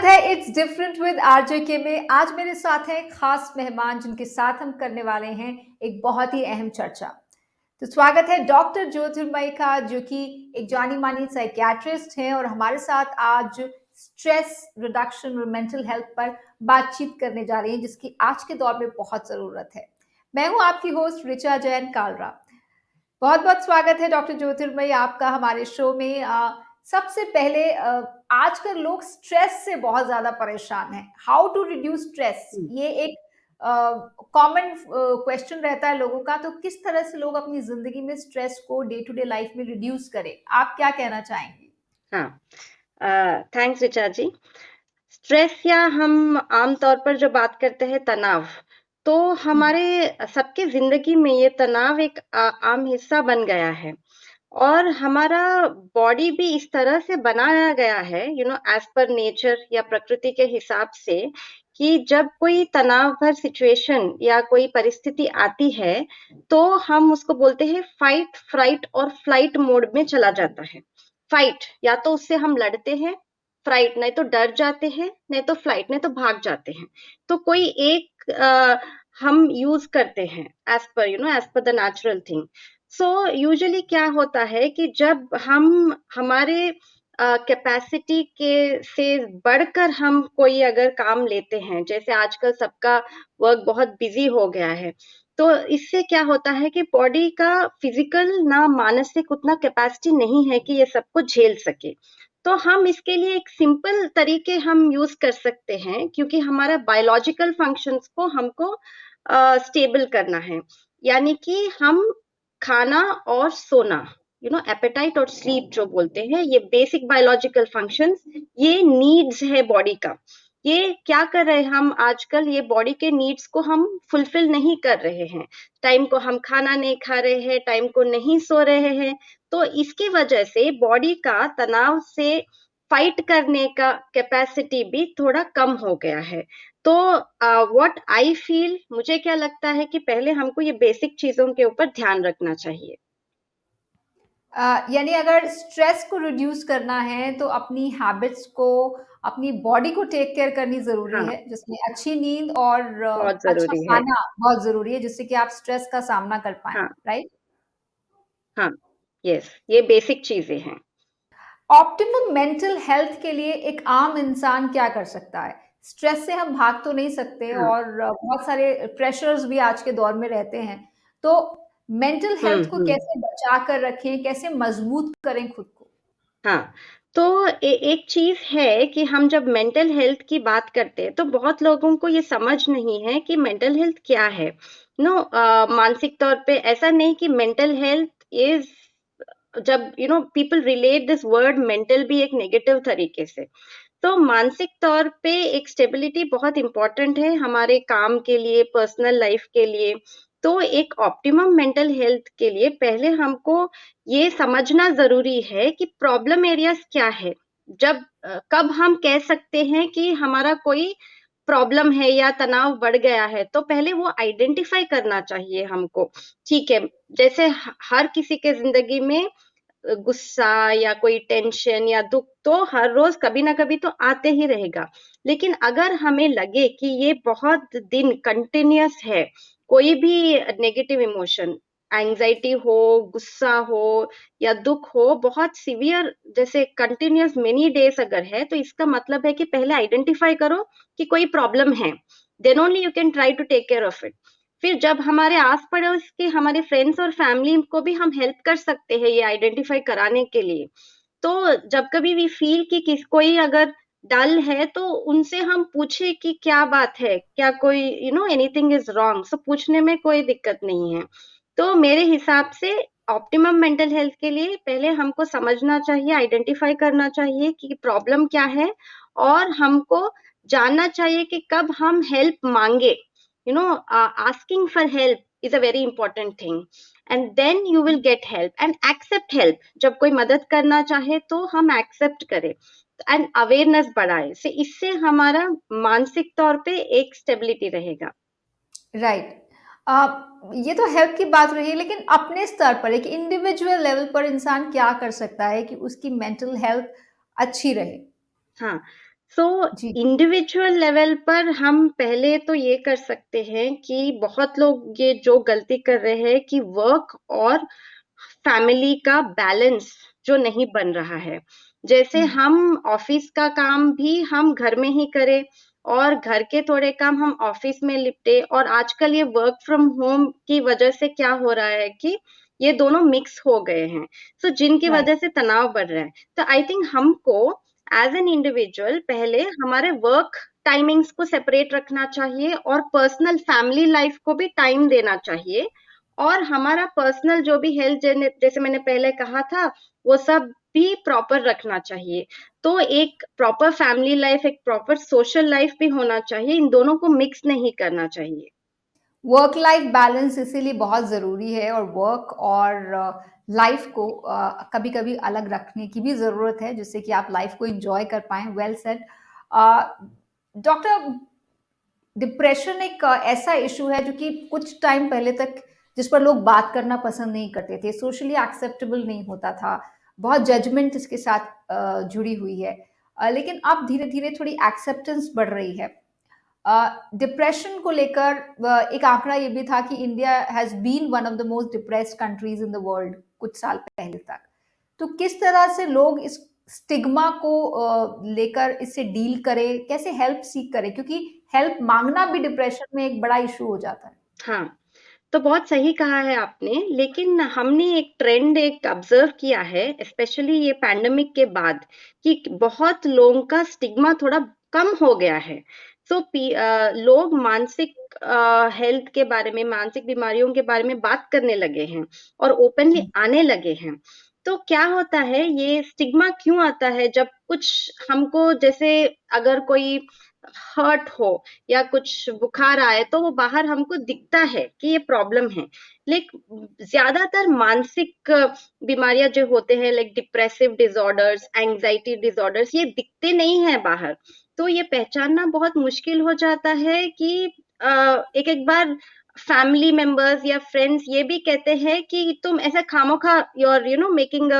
है it's different with RJ के में। आज मेरे साथ है खास मेहमान जिनके साथ हम करने वाले हैं एक बहुत ही अहम चर्चा। तो स्वागत है डॉक्टर ज्योतिर्मयी का, जो कि एक जानी मानी साइकियाट्रिस्ट हैं और हमारे साथ आज स्ट्रेस रिडक्शन और मेंटल हेल्थ पर बातचीत करने जा रही हैं, जिसकी आज के दौर में बहुत जरूरत है। मैं हूं आपकी होस्ट ऋचा जैन कालरा। बहुत बहुत स्वागत है डॉक्टर ज्योतिर्मयी आपका हमारे शो में। सबसे पहले आजकल लोग स्ट्रेस से बहुत ज्यादा परेशान हैं। हाउ टू रिड्यूस स्ट्रेस, ये एक कॉमन क्वेश्चन रहता है लोगों का। तो किस तरह से लोग अपनी जिंदगी में स्ट्रेस को डे टू डे लाइफ में रिड्यूस करें, आप क्या कहना चाहेंगे? हाँ, थैंक्स ऋचा जी। स्ट्रेस या हम आमतौर पर जो बात करते हैं तनाव, तो हमारे सबके जिंदगी में ये तनाव एक आम हिस्सा बन गया है। और हमारा बॉडी भी इस तरह से बनाया गया है, एज पर नेचर या प्रकृति के हिसाब से, कि जब कोई तनाव भर सिचुएशन या कोई परिस्थिति आती है तो हम उसको बोलते हैं फाइट, फ्राइट और फ्लाइट मोड में चला जाता है। फाइट, या तो उससे हम लड़ते हैं, फ्राइट नहीं तो डर जाते हैं, नहीं तो फ्लाइट नहीं तो भाग जाते हैं। तो कोई एक हम यूज करते हैं as per the natural thing. So usually क्या होता है कि जब हम हमारे कैपेसिटी के से बढ़कर हम कोई अगर काम लेते हैं, जैसे आजकल सबका वर्क बहुत बिजी हो गया है, तो इससे क्या होता है कि बॉडी का फिजिकल ना मानसिक उतना कैपेसिटी नहीं है कि ये सबको झेल सके। तो हम इसके लिए एक सिंपल तरीके हम यूज कर सकते हैं, क्योंकि हमारा बायोलॉजिकल फंक्शंस को हमको स्टेबल करना है। यानी कि हम खाना और सोना, एपेटाइट और स्लीप जो बोलते हैं, ये बेसिक बायोलॉजिकल फंक्शंस, ये नीड्स है बॉडी का। ये क्या कर रहे हैं हम आजकल, ये बॉडी के नीड्स को हम फुलफिल नहीं कर रहे हैं। टाइम को हम खाना नहीं खा रहे हैं, टाइम को नहीं सो रहे हैं। तो इसकी वजह से बॉडी का तनाव से फाइट करने का कैपेसिटी भी थोड़ा कम हो गया है। तो व्हाट आई फील, मुझे क्या लगता है कि पहले हमको ये बेसिक चीजों के ऊपर ध्यान रखना चाहिए। यानी अगर स्ट्रेस को रिड्यूस करना है तो अपनी हैबिट्स को, अपनी बॉडी को टेक केयर करनी जरूरी हाँ, है, जिसमें अच्छी नींद और बहुत अच्छा जरूरी है। खाना बहुत जरूरी है, जिससे कि आप स्ट्रेस का सामना कर पाए। हाँ, राइट। हाँ, यस, ये बेसिक चीजें हैं। ऑप्टिमम मेंटल हेल्थ के लिए एक आम इंसान क्या कर सकता है? स्ट्रेस से हम भाग तो नहीं सकते हाँ, और बहुत सारे प्रेशर्स भी आज के दौर में रहते हैं। तो मेंटल हेल्थ को हम्म। कैसे बचा कर रखें, कैसे मजबूत करें खुद को? हाँ, तो एक चीज है कि हम जब मेंटल हेल्थ की बात करते हैं तो बहुत लोगों को ये समझ नहीं है कि मेंटल हेल्थ क्या है। मानसिक तौर पे ऐसा नहीं कि मेंटल हेल्थ इज, जब people relate this word mental भी एक नेगेटिव तरीके से। तो मानसिक तौर पे एक स्टेबिलिटी बहुत इंपॉर्टेंट है हमारे काम के लिए, पर्सनल लाइफ के लिए। तो एक ऑप्टिमम मेंटल हेल्थ के लिए पहले हमको ये समझना जरूरी है कि प्रॉब्लम एरियाज क्या है। कब हम कह सकते हैं कि हमारा कोई प्रॉब्लम है या तनाव बढ़ गया है, तो पहले वो आइडेंटिफाई करना चाहिए हमको। ठीक है, जैसे हर किसी के जिंदगी में गुस्सा या कोई टेंशन या दुख तो हर रोज कभी ना कभी तो आते ही रहेगा। लेकिन अगर हमें लगे कि ये बहुत दिन कंटिन्यूअस है, कोई भी नेगेटिव इमोशन, एंजाइटी हो, गुस्सा हो या दुख हो, बहुत सीवियर, जैसे कंटिन्यूअस मेनी डेज अगर है, तो इसका मतलब है कि पहले आइडेंटिफाई करो कि कोई प्रॉब्लम है, then only you can try to take care of it. फिर जब हमारे आस पड़ोस के हमारे फ्रेंड्स और फैमिली को भी हम हेल्प कर सकते हैं ये आइडेंटिफाई कराने के लिए। तो जब कभी भी फील कि कोई अगर डल है, तो उनसे हम पूछे कि क्या बात है, क्या कोई एनीथिंग इज रॉन्ग, सो पूछने में कोई दिक्कत नहीं है। तो मेरे हिसाब से ऑप्टिमम मेंटल हेल्थ के लिए पहले हमको समझना चाहिए, आइडेंटिफाई करना चाहिए कि प्रॉब्लम क्या है, और हमको जानना चाहिए कि कब हम हेल्प मांगे। Asking for help is a very important thing, and then you will get help and accept help। जब कोई मदद करना चाहे तो हम एक्सेप्ट करें एंड अवेयरनेस बढ़ाए से, इससे हमारा मानसिक तौर पे एक स्टेबिलिटी रहेगा। राइट। ये तो हेल्थ की बात रही है, लेकिन अपने स्तर पर एक इंडिविजुअल लेवल पर इंसान क्या कर सकता है कि उसकी मेंटल हेल्थ अच्छी रहे? हाँ, सो जी। इंडिविजुअल लेवल पर हम पहले तो ये कर सकते हैं कि बहुत लोग ये जो गलती कर रहे हैं कि वर्क और फैमिली का बैलेंस जो नहीं बन रहा है। जैसे हम्म। हम ऑफिस का काम भी हम घर में ही करें और घर के थोड़े काम हम ऑफिस में निपटे, और आजकल ये वर्क फ्रॉम होम की वजह से क्या हो रहा है कि ये दोनों मिक्स हो गए हैं, सो जिनकी राइट। वजह से तनाव बढ़ रहा है। तो आई थिंक हमको एज एन इंडिविजुअल पहले हमारे वर्क टाइमिंग्स को सेपरेट रखना चाहिए और पर्सनल फैमिली लाइफ को भी टाइम देना चाहिए, और हमारा पर्सनल जो भी हेल्थ जैसे मैंने पहले कहा था वो सब भी प्रॉपर रखना चाहिए। तो एक प्रॉपर फैमिली लाइफ, एक प्रॉपर सोशल लाइफ भी होना चाहिए, इन दोनों को मिक्स नहीं करना चाहिए। वर्क लाइफ बैलेंस इसीलिए बहुत ज़रूरी है, और वर्क और लाइफ को कभी-कभी अलग रखने की भी ज़रूरत है, जिससे कि आप लाइफ को एन्जॉय कर पाएँ। Well said. डॉक्टर, डिप्रेशन एक ऐसा इश्यू है जो कि कुछ टाइम पहले तक जिस पर लोग बात करना पसंद नहीं करते थे, सोशली एक्सेप्टेबल नहीं होता था, बहुत जजमेंट इसके साथ जुड़ी हुई है। लेकिन अब धीरे-धीरे थोड़ी एक्सेप्टेंस बढ़ रही है। डिप्रेशन को लेकर एक आंकड़ा ये भी था कि India has been one of the most depressed countries in the world कुछ साल पहले तक। तो किस तरह से लोग इस स्टिग्मा को लेकर इससे डील करें, कैसे हेल्प सीक करें? क्योंकि हेल्प माँगना भी डिप्रेशन में एक बड़ा इश्यू हो जाता है। हाँ, तो बहुत सही कहा है आपने, लेकिन हमने एक ट्रेंड एक ऑब्जर्व किया है स्पेशली ये पैंडेमिक के बाद, कि बहुत लोगों का स्टिग्मा थोड़ा कम हो गया है। सो लोग मानसिक हेल्थ के बारे में, मानसिक बीमारियों के बारे में बात करने लगे हैं और ओपनली हुँ, आने लगे हैं। तो क्या होता है, ये स्टिग्मा क्यों आता है? जब कुछ हमको, जैसे अगर कोई हर्ट हो या कुछ बुखार आए तो वो बाहर हमको दिखता है कि ये प्रॉब्लम है, लेकिन ज्यादातर मानसिक बीमारियां जो होते हैं like depressive disorders, anxiety disorders, ये दिखते नहीं है बाहर। तो ये पहचानना बहुत मुश्किल हो जाता है कि एक एक बार फैमिली मेंबर्स या फ्रेंड्स ये भी कहते हैं कि तुम ऐसा खामोखा योर मेकिंग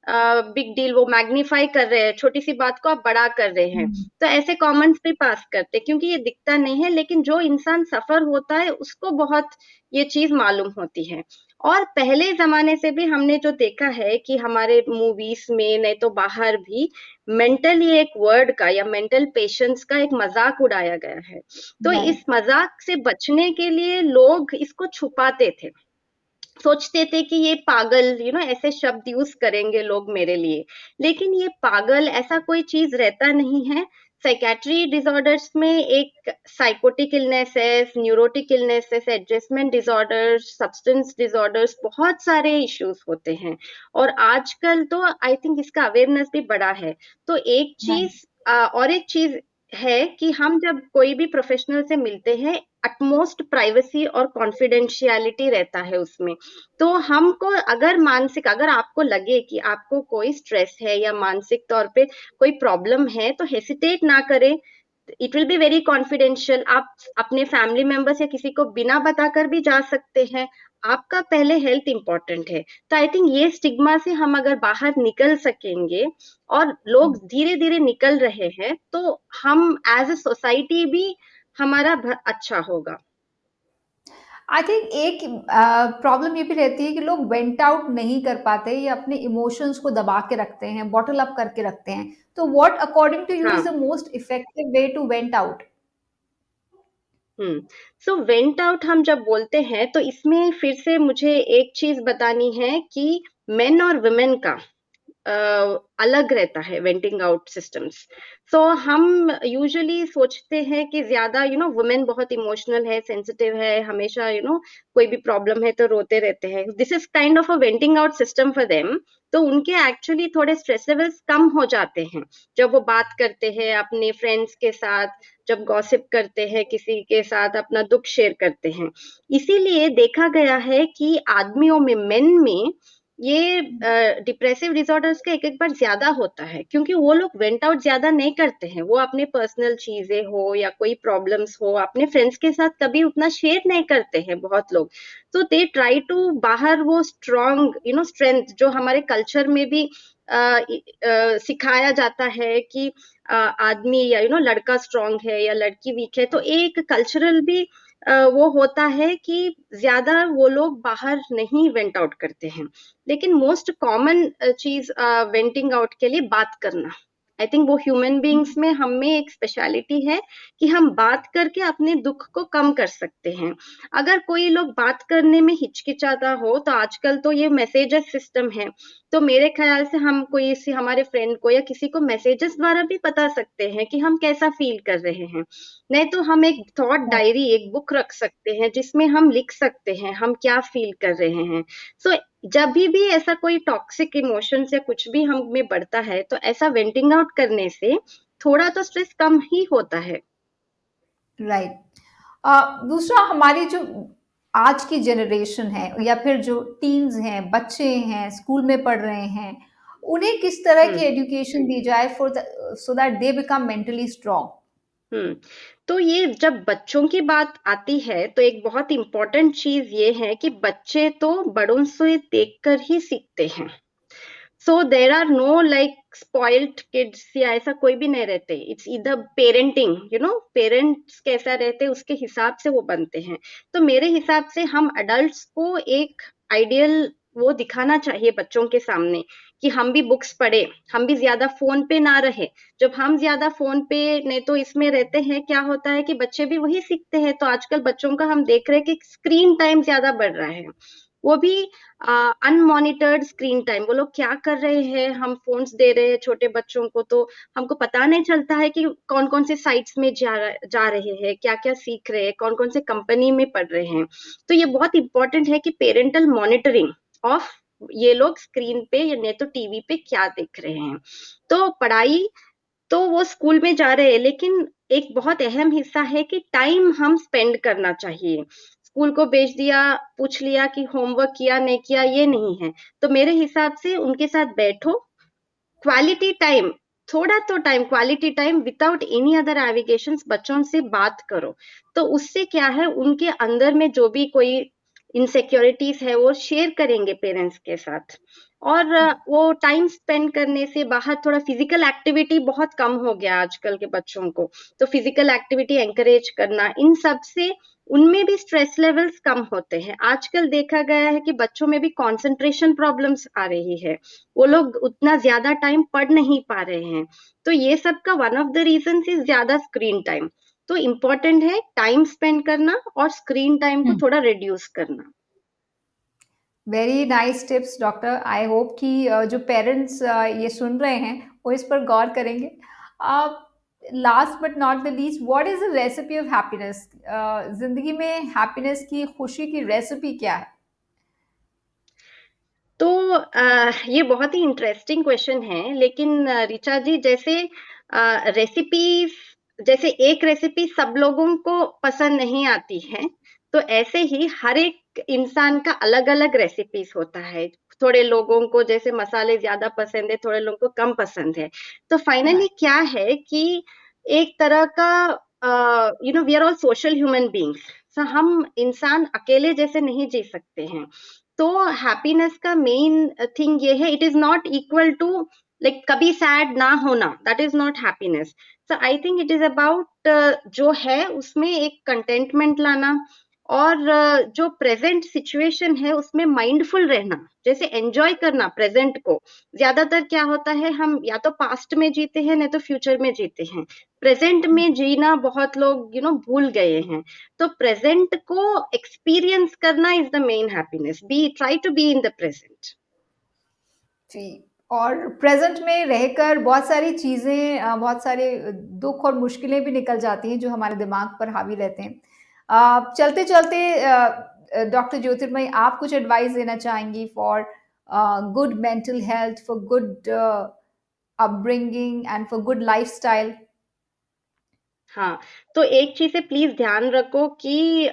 बिग डील, वो मैग्नीफाई कर रहे हैं, छोटी सी बात को आप बड़ा कर रहे हैं। हुँ। तो ऐसे कमेंट्स भी पास करते हैं क्योंकि ये दिखता नहीं है, लेकिन जो इंसान सफर होता है उसको बहुत ये चीज मालूम होती है। और पहले जमाने से भी हमने जो देखा है कि हमारे मूवीज में, नहीं तो बाहर भी, मेंटल ये एक वर्ड का या मेंटल पेशेंट्स का एक मजाक उड़ाया गया है। तो इस राइट। मजाक से बचने के लिए लोग इसको छुपाते थे, सोचते थे कि ये पागल, ऐसे शब्द यूज करेंगे लोग मेरे लिए। लेकिन ये पागल ऐसा कोई चीज रहता नहीं है। साइकेट्री डिसऑर्डर्स में एक psychotic illnesses, neurotic illnesses, adjustment disorders, substance disorders, बहुत सारे इश्यूज होते हैं। और आजकल तो आई थिंक इसका अवेयरनेस भी बढ़ा है। तो एक राइट। चीज और एक चीज है कि हम जब कोई भी प्रोफेशनल से मिलते हैं, अटमोस्ट प्राइवेसी और कॉन्फिडेंशियलिटी रहता है उसमें। तो हमको अगर आपको लगे कि आपको कोई स्ट्रेस है या मानसिक तौर पे कोई प्रॉब्लम है, तो हेसिटेट ना करें। It will be very confidential. आप अपने फैमिली मेंबर्स या किसी को बिना बताकर भी जा सकते हैं। आपका पहले हेल्थ इंपॉर्टेंट है। तो आई थिंक ये स्टिग्मा से हम अगर बाहर निकल सकेंगे, और लोग धीरे धीरे निकल रहे हैं, तो हम एज ए सोसाइटी भी हमारा अच्छा होगा। आई थिंक एक प्रॉब्लम ये भी रहती है कि लोग वेंट आउट नहीं कर पाते या अपने इमोशंस को दबा के रखते हैं, बॉटल अप करके रखते हैं। तो व्हाट अकॉर्डिंग टू यू हाँ। Is the most effective way to vent out? So vent out हम जब बोलते हैं तो इसमें फिर से मुझे एक चीज बतानी है कि मेन और वुमेन का अलग रहता है वेंटिंग आउट सिस्टम्स। सो हम यूजुअली सोचते हैं कि ज्यादा वुमेन बहुत इमोशनल है, सेंसिटिव है, हमेशा कोई भी प्रॉब्लम है तो रोते रहते हैं, this is kind of a venting out system for them. तो उनके एक्चुअली थोड़े स्ट्रेस लेवल्स कम हो जाते हैं जब वो बात करते हैं अपने फ्रेंड्स के साथ, जब गॉसिप करते हैं, किसी के साथ अपना दुख शेयर करते हैं। इसीलिए देखा गया है कि आदमियों में, मेन में, ये डिप्रेसिव डिसऑर्डर्स का एक एक बार ज्यादा होता है क्योंकि वो लोग वेंट आउट ज्यादा नहीं करते हैं। वो अपने पर्सनल चीजें हो या कोई प्रॉब्लम्स हो, अपने फ्रेंड्स के साथ कभी उतना शेयर नहीं करते हैं बहुत लोग। तो दे ट्राई टू बाहर वो स्ट्रॉन्ग स्ट्रेंथ जो हमारे कल्चर में भी सिखाया जाता है कि आदमी या लड़का स्ट्रांग है या लड़की वीक है, तो एक कल्चरल भी वो होता है कि ज्यादा वो लोग बाहर नहीं वेंट आउट करते हैं। लेकिन मोस्ट कॉमन चीज वेंटिंग आउट के लिए बात करना। आई थिंक वो ह्यूमन बीइंग्स में हम में एक स्पेशलिटी है कि हम बात करके अपने दुख को कम कर सकते हैं। अगर कोई लोग बात करने में हिचकिचाता हो, तो आजकल तो ये मैसेजेस सिस्टम है, तो मेरे ख्याल से हम कोई से हमारे फ्रेंड को या किसी को मैसेजेस द्वारा भी बता सकते हैं कि हम कैसा फील कर रहे हैं। नहीं तो हम एक थॉट डायरी, एक बुक रख सकते हैं जिसमें हम लिख सकते हैं हम क्या फील कर रहे हैं। सो जब भी ऐसा कोई टॉक्सिक इमोशंस या कुछ भी हम में बढ़ता है, तो ऐसा वेंटिंग आउट करने से थोड़ा तो स्ट्रेस कम ही होता है। राइट। दूसरा, हमारी जो आज की जनरेशन है या फिर जो टीन्स हैं, बच्चे हैं, स्कूल में पढ़ रहे हैं, उन्हें किस तरह की हम्म एजुकेशन दी जाए so that they become mentally strong? Hmm तो ये जब बच्चों की बात आती है, तो एक बहुत इंपॉर्टेंट चीज ये है कि बच्चे तो बड़ों से देखकर ही सीखते हैं। So there are no like spoiled kids या ऐसा कोई भी नहीं रहते। इट्स इधर पेरेंटिंग, पेरेंट्स कैसा रहते उसके हिसाब से वो बनते हैं। तो मेरे हिसाब से हम अडल्ट्स को एक आइडियल वो दिखाना चाहिए बच्चों के सामने कि हम भी बुक्स पढ़े, हम भी ज्यादा फोन पे ना रहे। जब हम ज्यादा फोन पे नहीं तो इसमें रहते हैं, क्या होता है कि बच्चे भी वही सीखते हैं। तो आजकल बच्चों का हम देख रहे हैं कि स्क्रीन टाइम ज्यादा बढ़ रहा है, वो भी अनमॉनिटर्ड स्क्रीन टाइम। वो लोग क्या कर रहे हैं, हम फोन्स दे रहे हैं छोटे बच्चों को, तो हमको पता नहीं चलता है कि कौन कौन से साइट्स में जा रहे हैं, क्या क्या सीख रहे हैं, कौन कौन से कंपनी में पढ़ रहे हैं। तो ये बहुत इंपॉर्टेंट है कि पेरेंटल मॉनिटरिंग ऑफ ये लोग स्क्रीन पे या नहीं तो टीवी पे क्या देख रहे हैं। तो पढ़ाई तो वो स्कूल में जा रहे हैं, लेकिन एक बहुत अहम हिस्सा है कि टाइम हम स्पेंड करना चाहिए। स्कूल को भेज दिया, पूछ लिया कि होमवर्क किया नहीं किया, ये नहीं है। तो मेरे हिसाब से उनके साथ बैठो, क्वालिटी टाइम, थोड़ा तो time, quality time without any other एविगेशंस बच्चों से बात करो। तो उससे क्या है, उनके अंदर में जो भी कोई इनसिक्योरिटीज है वो शेयर करेंगे पेरेंट्स के साथ। और वो टाइम स्पेंड करने से बाहर थोड़ा फिजिकल एक्टिविटी बहुत कम हो गया आजकल के बच्चों को। तो फिजिकल एक्टिविटी एंकरेज करना, इन सब से उनमें भी स्ट्रेस लेवल्स कम होते हैं। आजकल देखा गया है कि बच्चों में भी कंसंट्रेशन प्रॉब्लम्स आ रही है, वो लोग उतना ज्यादा टाइम पढ़ नहीं पा रहे हैं। तो ये सब का one of the reason is ज्यादा स्क्रीन टाइम। तो इम्पोर्टेंट है टाइम स्पेंड करना और स्क्रीन टाइम को थोड़ा रिड्यूस करना। Very nice tips doctor. I hope कि जो पेरेंट्स ये सुन रहे हैं वो इस पर गौर करेंगे। Last but not the least, what is the recipe of happiness? जिंदगी में हैप्पीनेस की, खुशी की रेसिपी क्या है? तो ये बहुत ही इंटरेस्टिंग क्वेश्चन है। लेकिन ऋचा जी, जैसे रेसिपीज, जैसे एक रेसिपी सब लोगों को पसंद नहीं आती है, तो ऐसे ही हर एक इंसान का अलग अलग रेसिपीज होता है। थोड़े लोगों को जैसे मसाले ज्यादा पसंद है, थोड़े लोगों को कम पसंद है। तो फाइनली राइट। क्या है कि एक तरह का we are all social human beings. हम इंसान अकेले जैसे नहीं जी सकते हैं। तो हैप्पीनेस का मेन थिंग ये है, it is not equal to like कभी सैड ना होना, that is not happiness. So I think it is about जो है उसमें एक कंटेंटमेंट लाना, और जो प्रेजेंट सिचुएशन है उसमें माइंडफुल रहना, जैसे एंजॉय करना प्रेजेंट को। ज्यादातर क्या होता है, हम या तो पास्ट में जीते हैं नहीं तो फ्यूचर में जीते हैं। प्रेजेंट में जीना बहुत लोग भूल गए हैं। तो प्रेजेंट को एक्सपीरियंस करना is the main happiness, be try to be in the present. जी। और प्रेजेंट में रहकर बहुत सारी चीज़ें, बहुत सारे दुख और मुश्किलें भी निकल जाती हैं जो हमारे दिमाग पर हावी रहते हैं। चलते चलते डॉक्टर ज्योतिर्मयी, आप कुछ एडवाइस देना चाहेंगी for good mental health, for good upbringing and for good lifestyle? हाँ, तो एक चीज है, प्लीज ध्यान रखो कि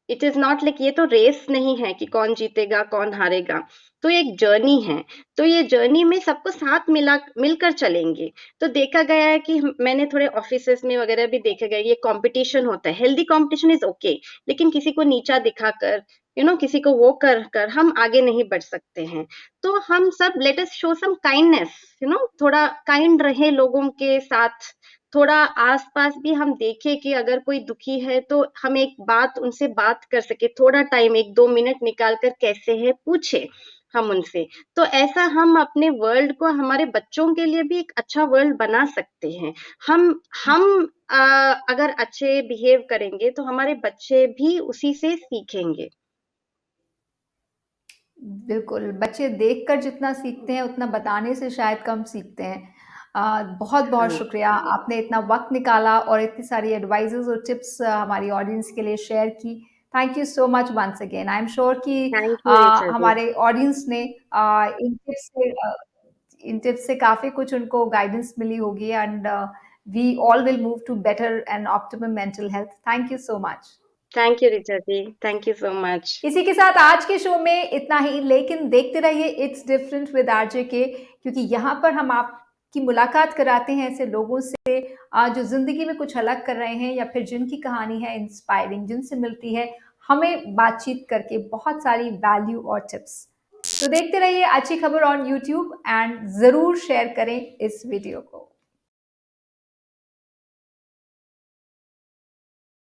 इट इज नॉट लाइक, ये तो रेस नहीं है कि कौन जीतेगा कौन हारेगा। तो ये एक जर्नी है। तो ये जर्नी में सबको साथ मिलकर चलेंगे। तो देखा गया है कि मैंने थोड़े ऑफिसेस में वगैरह भी देखा गया, ये कंपटीशन होता है, हेल्दी कंपटीशन इज ओके, लेकिन किसी को नीचा दिखाकर, किसी को वो कर कर हम आगे नहीं बढ़ सकते हैं। तो हम सब let us show some kindness, थोड़ा काइंड रहे लोगों के साथ। थोड़ा आसपास भी हम देखें कि अगर कोई दुखी है तो हम एक बात उनसे बात कर सके, थोड़ा टाइम 1-2 मिनट निकाल कर कैसे है पूछे हम उनसे। तो ऐसा हम अपने वर्ल्ड को, हमारे बच्चों के लिए भी एक अच्छा वर्ल्ड बना सकते हैं। हम अगर अच्छे बिहेव करेंगे तो हमारे बच्चे भी उसी से सीखेंगे। बिल्कुल, बच्चे देखकर जितना सीखते हैं, उतना बताने से शायद कम सीखते हैं। बहुत-बहुत हाँ, शुक्रिया, आपने इतना वक़्त निकाला और इतनी सारी एडवाइसेज़ और टिप्स हमारी ऑडियंस के लिए शेयर की। Thank you so much once again. I am sure कि थैंक यू ऋचा जी। हमारे ऑडियंस ने इन टिप्स से काफ़ी कुछ उनको गाइडेंस मिली होगी and we all will move to better and optimum mental health. Thank you so much. Thank you Richa ji. Thank you so much. इसी के साथ आज के शो में इतना ही, लेकिन देखते रहिए इट्स डिफरेंट विद आरजे के, क्योंकि यहाँ पर हम आपकी मुलाकात कराते हैं ऐसे लोगों से जो जिंदगी में कुछ अलग कर रहे हैं या फिर जिनकी कहानी है इंस्पायरिंग, जिनसे मिलती है हमें बातचीत करके बहुत सारी वैल्यू और टिप्स। तो देखते रहिए अच्छी खबर ऑन यूट्यूब एंड जरूर शेयर करें इस वीडियो को।